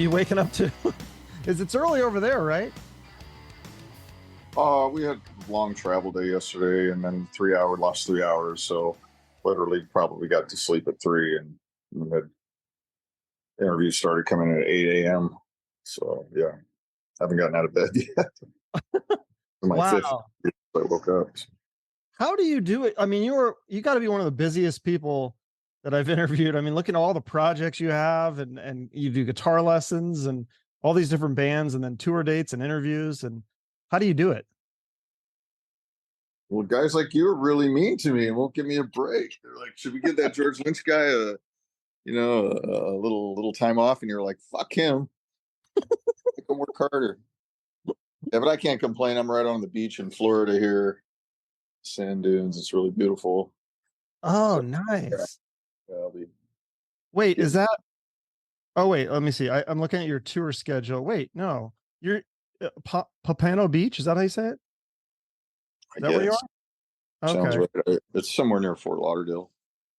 you waking up to? It's early over there, right? We had a long travel day yesterday, and then lost 3 hours. So literally probably got to sleep at 3, and we had interviews started coming in at 8 a.m. So yeah, haven't gotten out of bed yet. My Wow. fifth, I woke up. How do you do it? I mean, you got to be one of the busiest people that I've interviewed. I mean, looking at all the projects you have, and you do guitar lessons and all these different bands, and then tour dates and interviews. And how do you do it? Well, guys like you are really mean to me and won't give me a break. They're like, "Should we give that George Lynch guy a little time off?" And you're like, "Fuck him. Make him work harder." Yeah, but I can't complain. I'm right on the beach in Florida here, sand dunes. It's really beautiful. Oh, So, nice. yeah, I'll be Wait, getting- is that? Oh, wait. Let me see. I'm looking at your tour schedule. Wait, no, you're Papano Beach. Is that how you say it? Is that where you are? Sounds Okay. right. It's somewhere near Fort Lauderdale.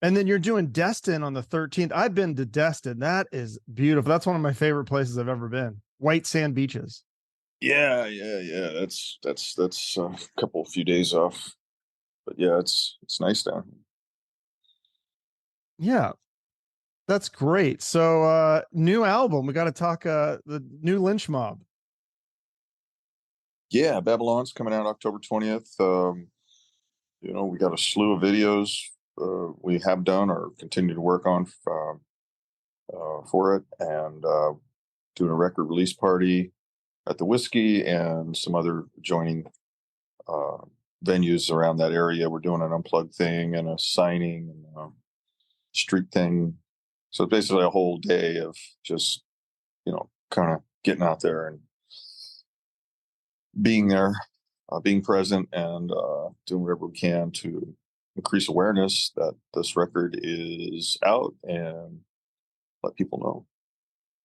And then you're doing Destin on the 13th. I've been to Destin. That is beautiful. That's one of my favorite places I've ever been. White sand beaches. Yeah. That's a few days off, but yeah, it's nice down here. Yeah, that's great. So new album. We got to talk the new Lynch Mob. Yeah, Babylon's coming out October 20th. We got a slew of videos we have done or continue to work on for it, and doing a record release party at the Whiskey and some other adjoining venues around that area. We're doing an unplugged thing and a signing and a street thing. So basically a whole day of just, kind of getting out there and being there, being present, and doing whatever we can to increase awareness that this record is out and let people know.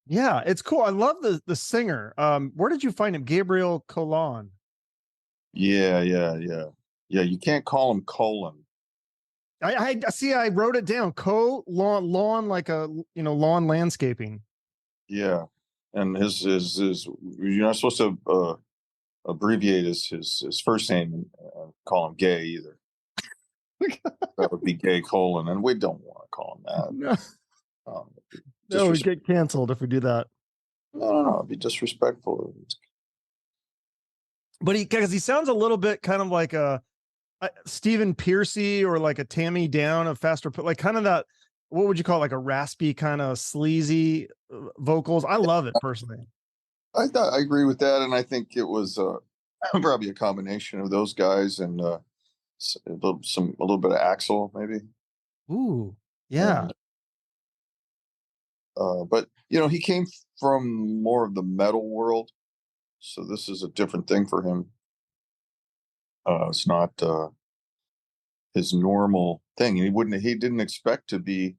Yeah, it's cool. I love the singer. Where did you find him? Gabriel Colon. Yeah. You can't call him Colon. I see. I wrote it down. Lawn, like a lawn landscaping. Yeah, and his you're not supposed to abbreviate his first name and call him Gay either. That would be Gay Colon, and we don't want to call him that. No, we get canceled if we do that. No, it'd be disrespectful. But because he sounds a little bit kind of like a Stephen Piercy or like a Tammy Down of Faster, like kind of that. What would you call it? Like a raspy kind of sleazy vocals? I love it personally. I agree with that, and I think it was probably a combination of those guys and a little bit of Axl maybe. Ooh, yeah. And, but he came from more of the metal world, so this is a different thing for him. It's not his normal thing. He didn't expect to be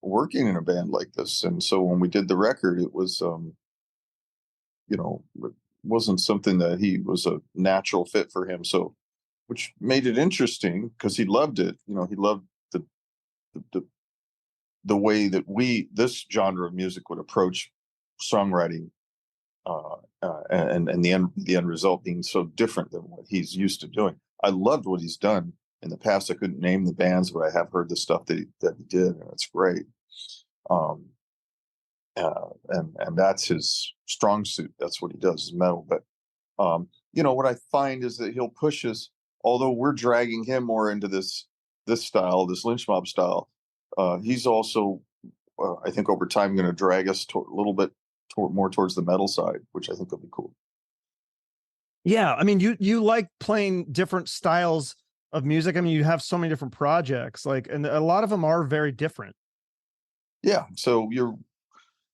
working in a band like this, and so when we did the record, it was it wasn't something that he was a natural fit for him. So, which made it interesting because he loved it. He loved the way that this genre of music would approach songwriting, and the end result being so different than what he's used to doing. I loved what he's done in the past. I couldn't name the bands, but I have heard the stuff that he did, and it's great. And that's his strong suit. That's what he does, is metal. But what I find is that he'll push us. Although we're dragging him more into this style, this Lynch Mob style, he's also, I think, over time going to drag us a little bit more towards the metal side, which I think will be cool. Yeah, I mean, you like playing different styles of music. I mean, you have so many different projects, and a lot of them are very different. Yeah, so you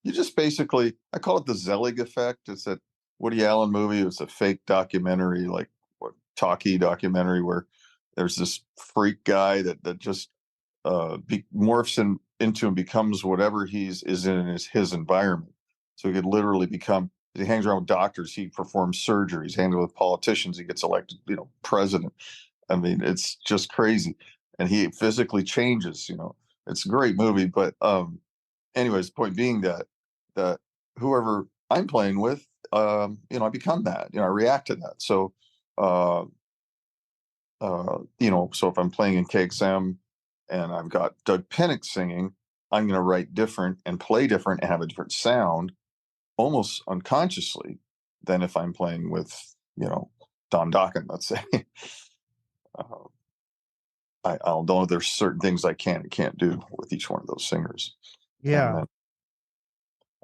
just basically, I call it the Zelig effect. It's that Woody Allen movie. It was a fake documentary, talkie documentary, where there's this freak guy that just morphs into and becomes whatever is in his environment. So he could literally become. He hangs around with doctors. He performs surgeries. Hangs with politicians. He gets elected, president. I mean, it's just crazy, and he physically changes. It's a great movie, but anyways, the point being that whoever I'm playing with, I become that, I react to that. So, uh, so if I'm playing in KXM and I've got Dug Pinnick singing, I'm going to write different and play different and have a different sound almost unconsciously than if I'm playing with, Dokken, let's say. uh, I'll know there's certain things I can and can't do with each one of those singers. And Yeah. then,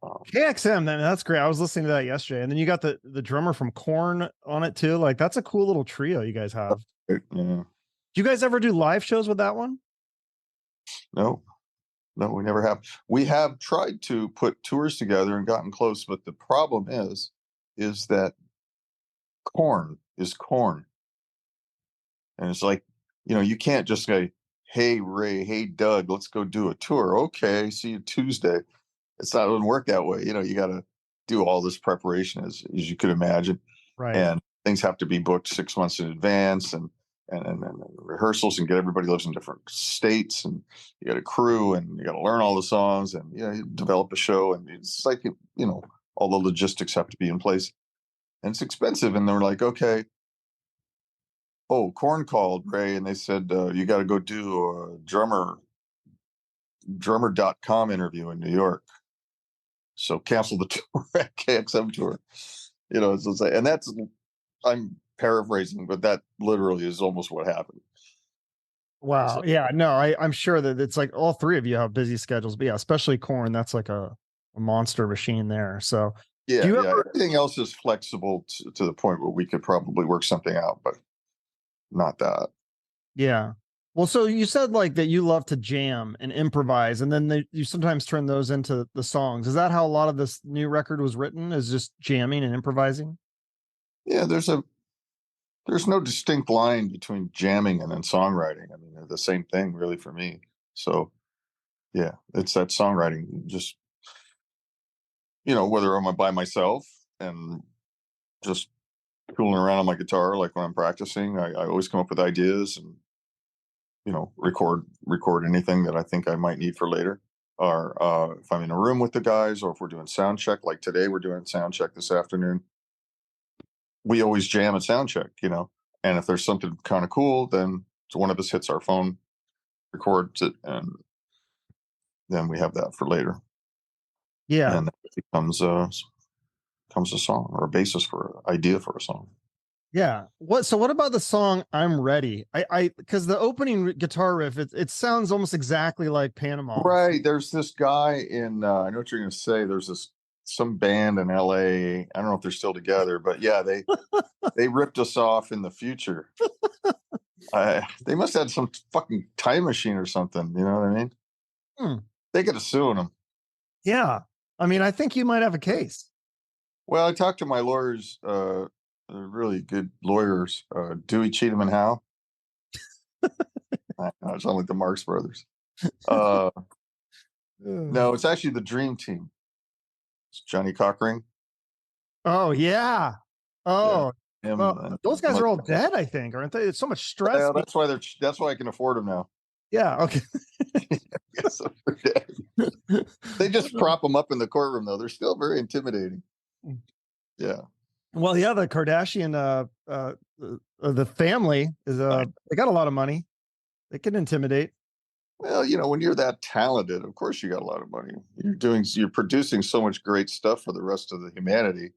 um, KXM, then that's great. I was listening to that yesterday, and then you got the drummer from Korn on it too. Like that's a cool little trio you guys have. yeah, Do you guys ever do live shows with that one? no, no, we never have. We have tried to put tours together and gotten close, but the problem is that corn is corn. And it's like, you can't just say, "Hey, Ray, hey, Doug, let's go do a tour." Okay, see you Tuesday. It doesn't work that way. You got to do all this preparation as you could imagine. Right. And things have to be booked 6 months in advance and rehearsals, and get everybody lives in different states, and you got a crew, and you got to learn all the songs, and you develop a show, and it's like, all the logistics have to be in place, and it's expensive. And they're like, okay, oh, Korn called Ray, and they said, you got to go do a drummer.com interview in New York. So cancel the tour at KXM tour. So it's like, and that's, I'm paraphrasing, but that literally is almost what happened. Wow. So, Yeah. No, I'm sure that it's like all three of you have busy schedules, but yeah, especially Korn. That's like a monster machine there. So do yeah, you yeah. ever? Everything else is flexible to the point where we could probably work something out, but not that. Yeah. Well, so you said like that you love to jam and improvise, and then you sometimes turn those into the songs. Is that how a lot of this new record was written? Is just jamming and improvising? Yeah, there's no distinct line between jamming and then songwriting. I mean, they're the same thing, really, for me. So yeah, it's that songwriting. Just, whether I'm by myself and just tooling around on my guitar, like when I'm practicing, I always come up with ideas and, record anything that I think I might need for later. Or if I'm in a room with the guys, or if we're doing sound check, like today we're doing sound check this afternoon, we always jam at sound check, and if there's something kind of cool, then one of us hits our phone, records it, and then we have that for later, Yeah. and it becomes a song or a basis for idea for a song. Yeah. So what about the song "I'm Ready"? Because the opening guitar riff, it sounds almost exactly like Panama. Right. There's this guy in, I know what you're going to say. There's some band in LA. I don't know if they're still together, but yeah, they ripped us off in the future. They must have had some fucking time machine or something. You know what I mean? Hmm. They could have sued them. Yeah. I mean, I think you might have a case. Well, I talked to my lawyers, really good lawyers, Dewey, Cheatham, and Howe. I know, it sounds like the Marx Brothers. Uh, no, it's actually the Dream Team. It's Johnny Cockring. Oh yeah. Yeah, Oh, him. well, And those guys are all dead, I think, aren't they? It's so much stress. yeah, that's why I can afford them now. Yeah. Okay. Yes, they're dead. They just prop them up in the courtroom, though. They're still very intimidating. Yeah. Well, yeah, the Kardashian, the family is, they got a lot of money. They can intimidate. Well, when you're that talented, of course you got a lot of money. You're producing so much great stuff for the rest of the humanity.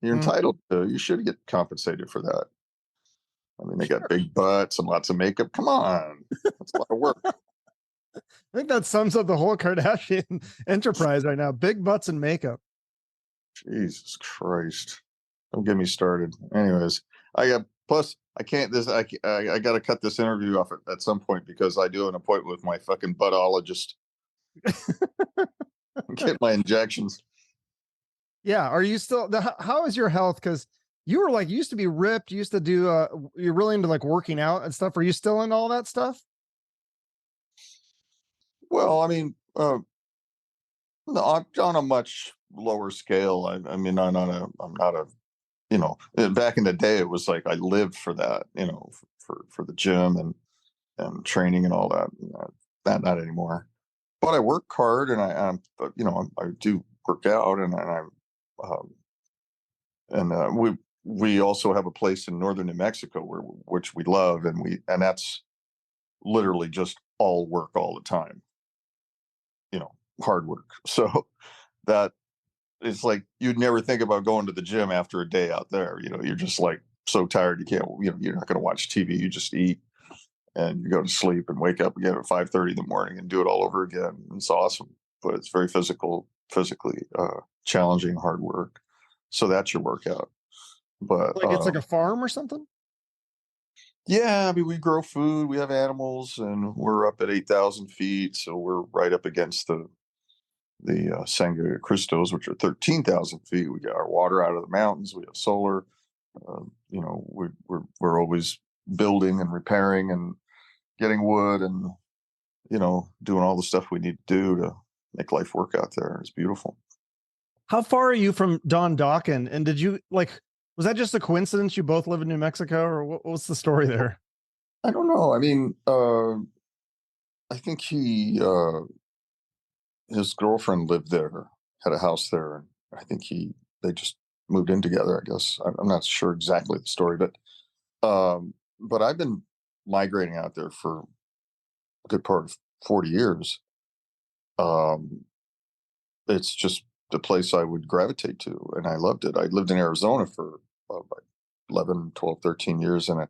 You're Mm, entitled to. You should get compensated for that. I mean, they got sure. big butts and lots of makeup. Come on, that's a lot of work. I think that sums up the whole Kardashian enterprise right now. Big butts and makeup. Jesus Christ! Don't get me started. Anyways, plus I can't. I got to cut this interview off at some point because I do have an appointment with my fucking buttologist. Get my injections. Yeah. Are you still, how is your health? Because you were like, you used to be ripped. You used to do, you're really into like working out and stuff. Are you still into all that stuff? Well, I mean, no, I'm on a much lower scale. I mean, I'm not a, back in the day, it was like I lived for that, for the gym and training and all that. Not anymore. But I work hard, and I do work out, we also have a place in northern New Mexico which we love, and that's literally just all work all the time, hard work. So that it's like you'd never think about going to the gym after a day out there. You're just like so tired you can't. You're not going to watch TV. You just eat and you go to sleep and wake up again at 5:30 in the morning and do it all over again. It's awesome, but it's very physically challenging, hard work. So that's your workout. But Like it's like a farm or something? yeah, I mean, we grow food, we have animals, and we're up at 8,000 feet, so we're right up against the Sangre Cristos, which are 13,000 feet. We get our water out of the mountains. We have solar. We're always building and repairing and getting wood and doing all the stuff we need to do to make life work out there. It's beautiful. How far are you from Don Dokken? And did you was that just a coincidence you both live in New Mexico, or what's the story there? I don't know. I mean, I think his girlfriend lived there, had a house there, and I think they just moved in together. I guess I'm not sure exactly the story, but I've been migrating out there for a good part of 40 years. It's just the place I would gravitate to, and I loved it. I lived in Arizona for like 11, 12, 13 years, and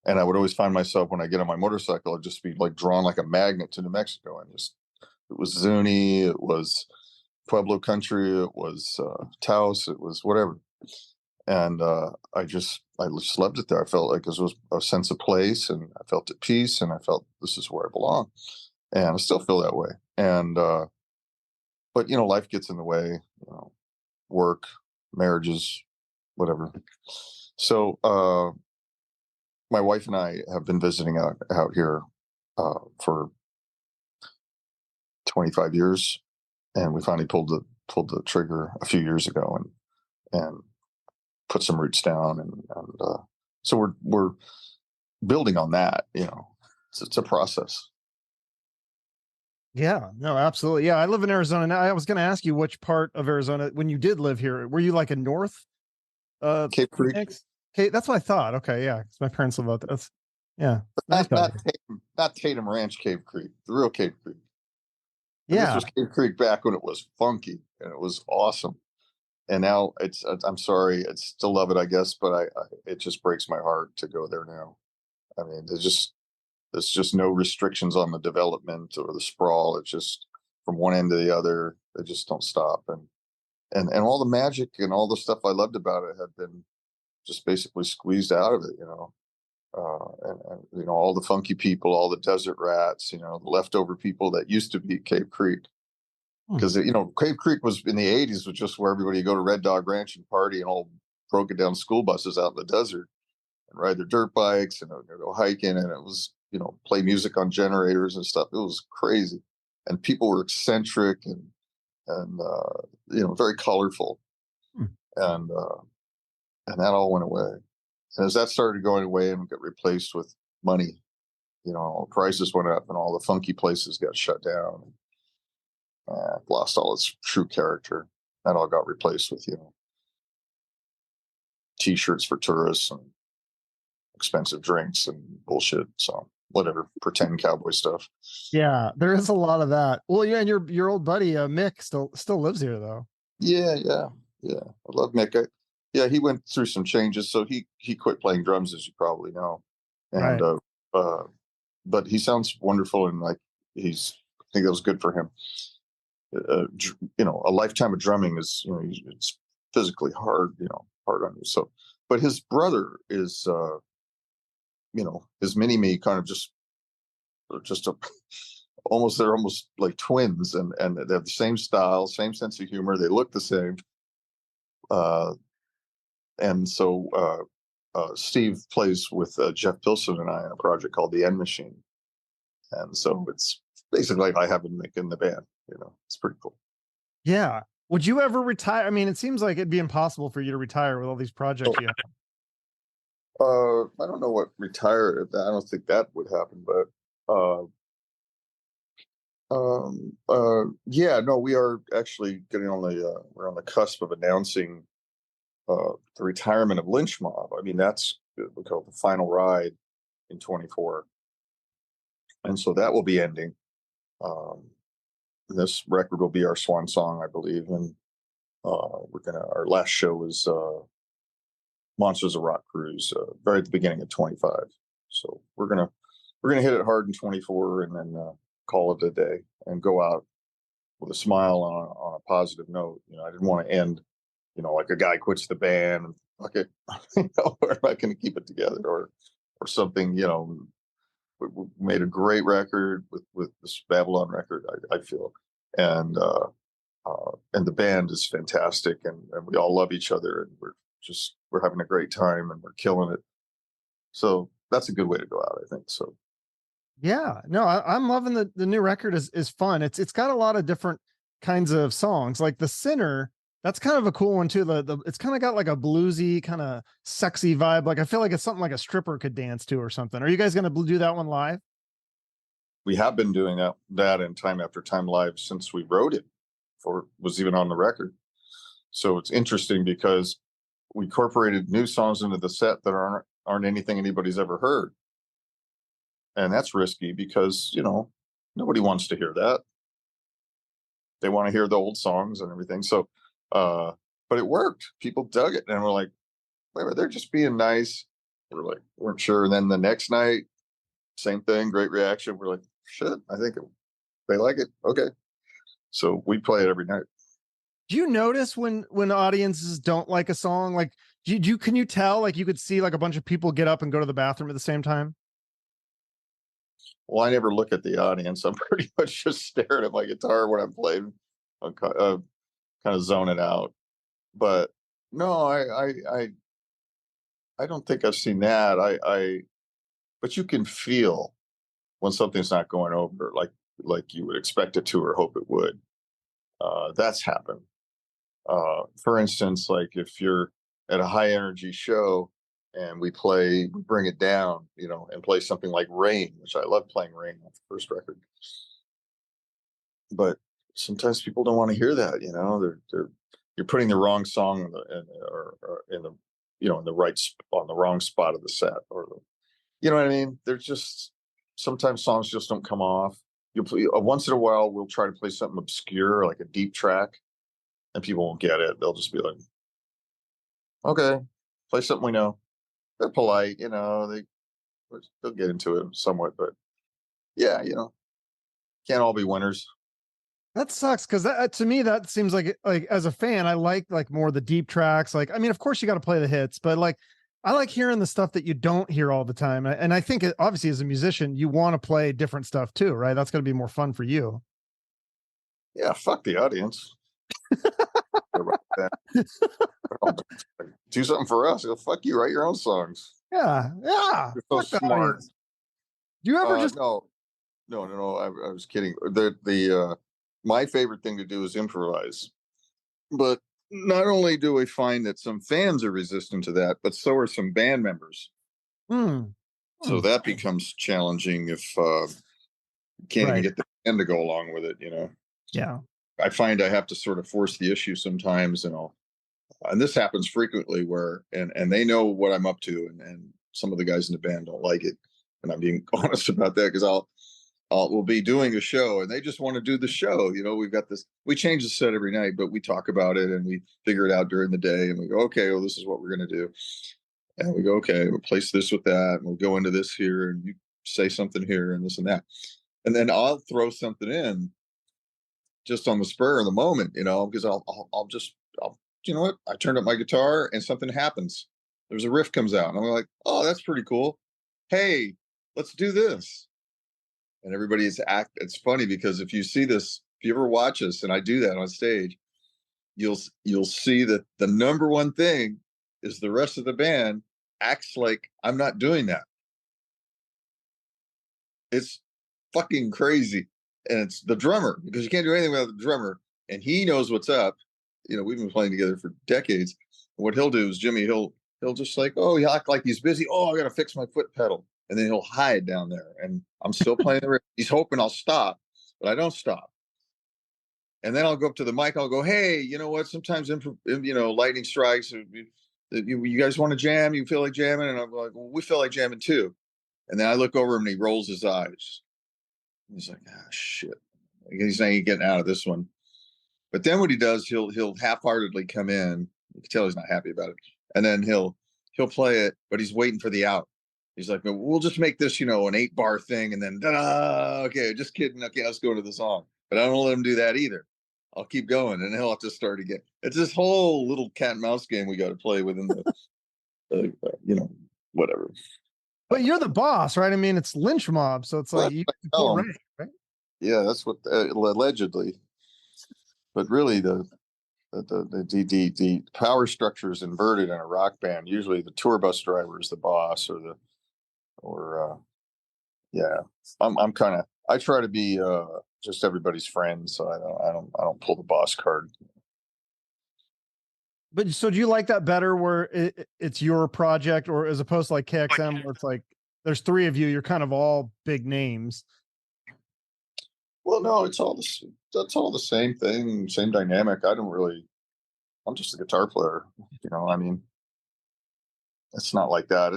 I would always find myself when I get on my motorcycle, I'd just be like drawn like a magnet to New Mexico. It was Zuni, it was Pueblo country, it was Taos, it was whatever. And I just loved it there. I felt like this was a sense of place, and I felt at peace, and I felt this is where I belong. And I still feel that way. And but life gets in the way, work, marriages, whatever. So my wife and I have been visiting out here for 25 years, and we finally pulled the trigger a few years ago and put some roots down, and so we're building on that. It's a process. Yeah, no, absolutely. Yeah, I live in Arizona now. I was going to ask you which part of Arizona when you did live here. Were you like in North? Cape Creek. Okay, that's what I thought. Okay, yeah, because my parents live out there. Yeah, nice not Tatum Ranch Cave Creek, the real Cave Creek. And this was Cave Creek back when it was funky and it was awesome. And now I'm sorry, I still love it, I guess, but it just breaks my heart to go there now. I mean, there's just no restrictions on the development or the sprawl. It's just from one end to the other. They just don't stop. And all the magic and all the stuff I loved about it had been just basically squeezed out of it, and all the funky people, all the desert rats, the leftover people that used to be Cave Creek. Because Cave Creek was in the 80s was just where everybody go to Red Dog Ranch and party and all broken down school buses out in the desert and ride their dirt bikes and go hiking, and it was play music on generators and stuff. It was crazy, and people were eccentric and very colorful, and that all went away. And as that started going away and got replaced with money, prices went up and all the funky places got shut down. Lost all its true character. That all got replaced with T-shirts for tourists and expensive drinks and bullshit. So whatever, pretend cowboy stuff. Yeah, there is a lot of that. Well, yeah, and your old buddy Mick still lives here though. Yeah. I love Mick. He went through some changes, so he quit playing drums, as you probably know, and right. But he sounds wonderful, and like I think that was good for him. A lifetime of drumming is, it's physically hard, hard on you. So, but his brother is, his mini-me kind of just they're almost like twins, and they have the same style, same sense of humor. They look the same. And so Steve plays with Jeff Pilson and I on a project called The End Machine. And so it's basically like I have been making the band, it's pretty cool. Yeah. Would you ever retire? I mean, it seems like it'd be impossible for you to retire with all these projects you have. I don't know what retire. I don't think that would happen, but Yeah, no, we are actually getting on the we're on the cusp of announcing the retirement of Lynch Mob. I mean, that's we call it the final ride in 24, and so that will be ending. Um, this record will be our swan song, I believe, and we're gonna our last show was Monsters of Rock Cruise, very at the beginning of 25. So we're gonna hit it hard in 24, and then call it a day and go out with a smile on a positive note. You know, I didn't want to end, you know, like a guy quits the band and okay, you know, we're not going to keep it together, or something. You know, we made a great record with this Babylon record. I feel, and the band is fantastic, and we all love each other, and we're having a great time, and we're killing it. So that's a good way to go out, I think. So Yeah, no, I'm loving the new record is fun. It's got a lot of different kinds of songs. Like the Synner, that's kind of a cool one too. The it's kind of got like a bluesy, kind of sexy vibe. Like I feel like it's something like a stripper could dance to or something. Are you guys gonna do that one live? we have been doing that in Time After Time live since we wrote it, before it was even on the record. So it's interesting because we incorporated new songs into the set that aren't anything anybody's ever heard, and that's risky because nobody wants to hear that. They want to hear the old songs and everything. So, but it worked. People dug it, and we're like, wait a minute, they're just being nice. Weren't sure. And then the next night, same thing, great reaction. We're like, shit, I think they like it. Okay, so we play it every night. Do you notice when audiences don't like a song? Like, can you tell? Like, you could see like a bunch of people get up and go to the bathroom at the same time. Well, I never look at the audience. I'm pretty much just staring at my guitar when I'm playing. I'm kind of zoning out. But no, I don't think I've seen that. But you can feel when something's not going over like you would expect it to or hope it would. That's happened. For instance, like if you're at a high energy show and we bring it down, and play something like Rain, which I love playing Rain off the first record. But sometimes people don't want to hear that, you're putting the wrong song in the in the on the wrong spot of the set, or you know what I mean? There's just sometimes songs just don't come off. You play once in a while. We'll try to play something obscure, like a deep track, and people won't get it. They'll just be like, "Okay, play something we know." They're polite, they'll get into it somewhat, but yeah, can't all be winners. That sucks because that to me that seems like as a fan I like more the deep tracks. Like I mean, of course you got to play the hits, but like I like hearing the stuff that you don't hear all the time. And I think obviously as a musician you want to play different stuff too, right? That's going to be more fun for you. Yeah, fuck the audience. Do something for us. Go, fuck you, write your own songs. Yeah, yeah. You're so smart. Do you ever just no. I was kidding. The my favorite thing to do is improvise. But not only do I find that some fans are resistant to that, but so are some band members. So that becomes challenging if you can't even get the band to go along with it, Yeah. I find I have to sort of force the issue sometimes, and this happens frequently where and they know what I'm up to, and some of the guys in the band don't like it, and I'm being honest about that because we'll be doing a show and they just want to do the show. We've got this, we change the set every night, but we talk about it and we figure it out during the day, and we go, okay, well, this is what we're going to do. And we go, okay, we'll place this with that, and we'll go into this here, and you say something here and this and that. And then I'll throw something in just on the spur of the moment, because I'll you know what? I turned up my guitar and something happens. There's a riff comes out and I'm like, oh, that's pretty cool. Hey, let's do this. And it's funny because if you see this, if you ever watch us and I do that on stage, you'll see that the number one thing is the rest of the band acts like I'm not doing that. It's fucking crazy. And it's the drummer, because you can't do anything without the drummer, and he knows what's up. We've been playing together for decades. And what he'll do is he'll just like, oh, he'll act like he's busy. Oh, I got to fix my foot pedal. And then he'll hide down there. And I'm still playing the riff. He's hoping I'll stop. but I don't stop. And then I'll go up to the mic. I'll go, hey, you know what? Sometimes, lightning strikes. You guys want to jam? You feel like jamming? And I'm like, well, we feel like jamming too. And then I look over him and he rolls his eyes. He's like, ah, shit. He's not getting out of this one. But then what he does, he'll half-heartedly come in. You can tell he's not happy about it. And then he'll play it, but he's waiting for the out. He's like, we'll just make this, an 8-bar thing, and then okay, just kidding. Okay, let's go to the song. But I don't let him do that either. I'll keep going, and he'll have to start again. It's this whole little cat and mouse game we got to play within the, whatever. But you're the boss, right? I mean, it's Lynch Mob, so it's like you pull Ray, right? Yeah, that's what allegedly. But really, the power structure is inverted in a rock band. Usually, the tour bus driver is the boss, I'm kind of. I try to be just everybody's friend, so I don't pull the boss card. But so do you like that better where it's your project, or as opposed to like KXM where it's like there's 3 of you, you're kind of all big names? Well, no, that's all the same thing, same dynamic. I'm just a guitar player, I mean, it's not like that.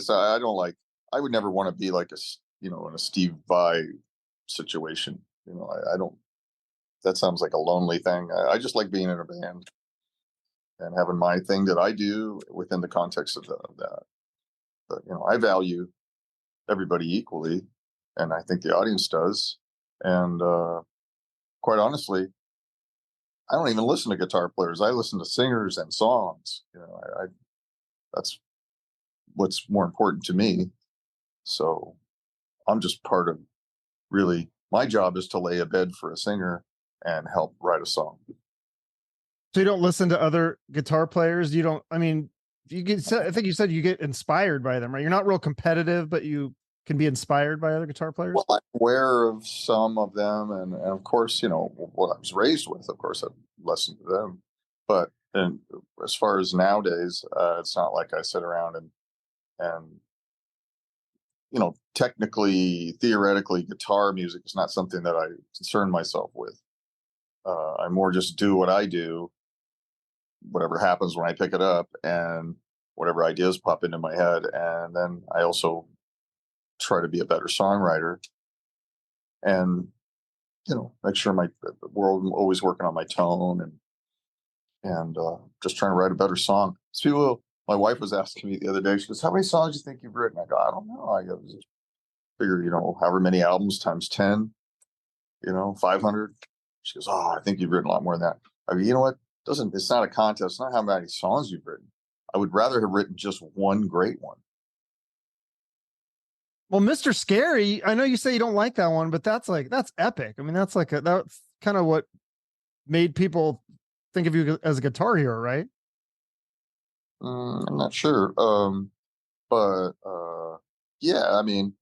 I would never want to be like in a Steve Vai situation. I don't, that sounds like a lonely thing. I just like being in a band and having my thing that I do within the context of that. But, I value everybody equally, and I think the audience does. And quite honestly, I don't even listen to guitar players. I listen to singers and songs. That's what's more important to me. So I'm just part of, really, my job is to lay a bed for a singer and help write a song. So you don't listen to other guitar players? You don't, I mean, I think you said you get inspired by them, right? You're not real competitive, but you can be inspired by other guitar players? Well, I'm aware of some of them. And of course, what I was raised with, of course, I've listened to them. But as far as nowadays, it's not like I sit around and technically, theoretically, guitar music is not something that I concern myself with. I more just do what I do, whatever happens when I pick it up, and whatever ideas pop into my head. And then I also try to be a better songwriter and, make sure we're always working on my tone and just trying to write a better song. So my wife was asking me the other day, she goes, how many songs do you think you've written? I go, I don't know. I go, figure, however many albums times 10, 500. She goes, oh, I think you've written a lot more than that. I go, you know what? It's not a contest. It's not how many songs you've written. I would rather have written just one great one. Well, Mr. Scary, I know you say you don't like that one, but that's epic. I mean, that's kind of what made people think of you as a guitar hero, right? I'm not sure. But yeah, I mean,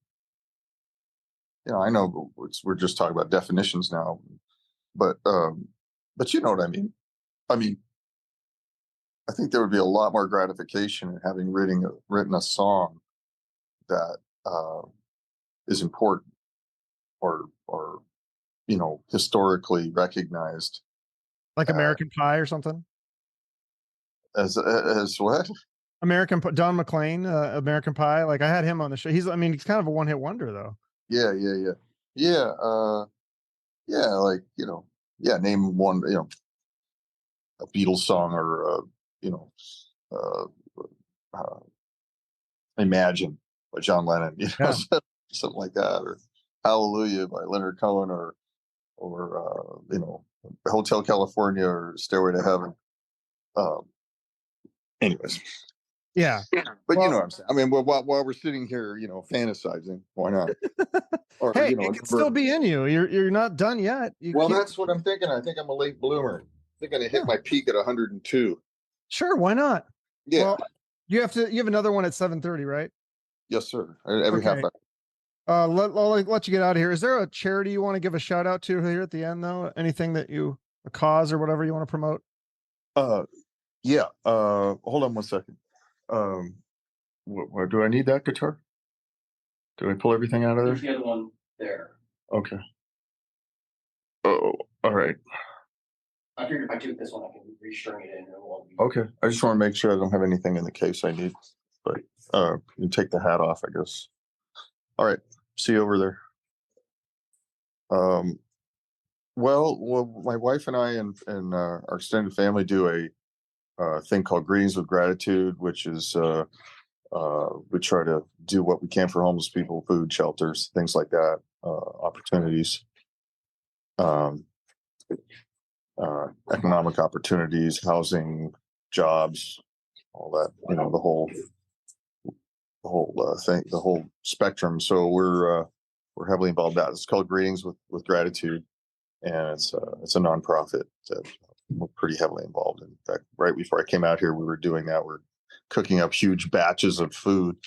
I know we're just talking about definitions now, but you know what I mean? I mean, I think there would be a lot more gratification in having written a song that is important or historically recognized, like American Pie or something. As what? Don McLean, American Pie. Like I had him on the show. He's kind of a one-hit wonder though. Yeah. Like name one, a Beatles song or Imagine by John Lennon, something like that, or Hallelujah by Leonard Cohen, or Hotel California or Stairway to Heaven. Anyways. Yeah. But you know what I'm saying. I mean, while we're sitting here, fantasizing, why not? Or, hey, it can still be in you. You're not done yet. That's what I'm thinking. I think I'm a late bloomer. I think I'm gonna hit my peak at 102. Sure, why not? Yeah. Well, you have another one at 7:30, right? Yes, sir. Every half hour. I'll let you get out of here. Is there a charity you want to give a shout out to here at the end, though? Anything that a cause or whatever you want to promote? Yeah. Hold on one second. Do I need that guitar? Do I pull everything out of there? There's the other one there. Okay. Oh, all right. I figured if I took this one, I can restring it in. And it won't be... Okay. I just want to make sure I don't have anything in the case I need. But you take the hat off, I guess. All right. See you over there. Well, my wife and I and our extended family do a thing called Greetings with Gratitude, which is we try to do what we can for homeless people, food, shelters, things like that, opportunities, economic opportunities, housing, jobs, all that, the whole thing, the whole spectrum. So we're heavily involved in that. It's called Greetings with Gratitude, and it's a nonprofit that we're pretty heavily involved in. In fact, right before I came out here, we were doing that. We're cooking up huge batches of food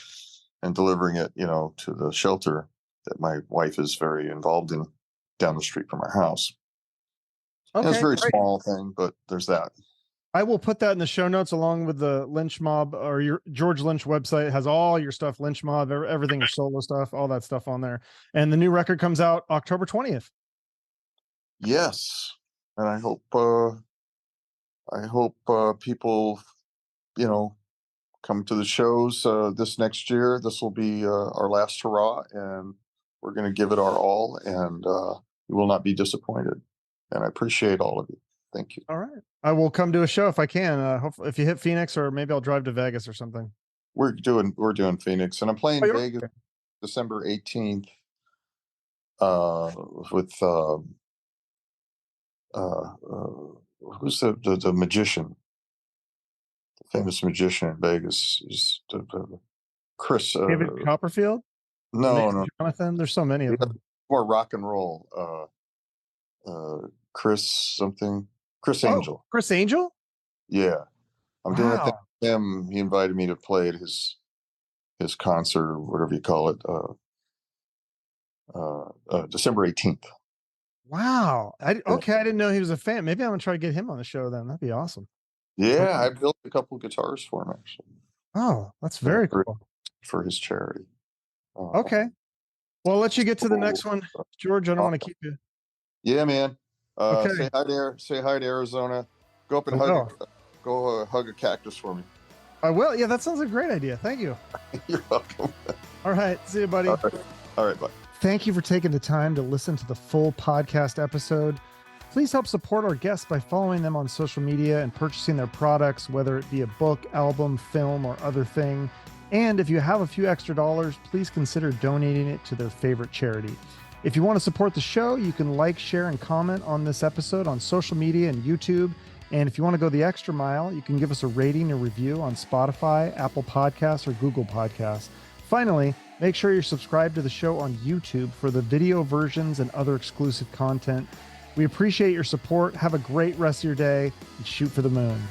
and delivering it, to the shelter that my wife is very involved in down the street from our house. Okay, it's a very small thing, but there's that. I will put that in the show notes along with the Lynch Mob, or your George Lynch website. It has all your stuff, Lynch Mob, everything, your solo stuff, all that stuff on there. And the new record comes out October 20th. Yes. And I hope people, come to the shows this next year. This will be our last hurrah, and we're going to give it our all, and you will not be disappointed. And I appreciate all of you. Thank you. All right. I will come to a show if I can. Hopefully, if you hit Phoenix, or maybe I'll drive to Vegas or something. We're doing Phoenix, and I'm playing Vegas December 18th with who's the magician, the famous magician in Vegas. Is Chris David Copperfield? No, Jonathan. There's so many of them. More rock and roll. Chris Angel. Chris Angel? Yeah. I'm doing a thing with him. He invited me to play at his concert, or whatever you call it, December 18th. Wow. I didn't know he was a fan. Maybe I'm gonna try to get him on the show then. That'd be awesome. Yeah, I built a couple of guitars for him, actually. Oh, that's very cool. For his charity. Okay. Well, I'll let you get to the next one, George. I don't want to keep you. Yeah, man. Okay. Say hi to Arizona. Go up and hug a cactus for me. I will. Yeah, that sounds like a great idea. Thank you. You're welcome. All right. See you, buddy. All right. Bye. Thank you for taking the time to listen to the full podcast episode. Please help support our guests by following them on social media and purchasing their products, whether it be a book, album, film, or other thing. And if you have a few extra dollars, please consider donating it to their favorite charity. If you want to support the show, you can like, share, and comment on this episode on social media and YouTube. And if you want to go the extra mile, you can give us a rating or review on Spotify, Apple Podcasts, or Google Podcasts. Finally, make sure you're subscribed to the show on YouTube for the video versions and other exclusive content. We appreciate your support. Have a great rest of your day, and shoot for the moon.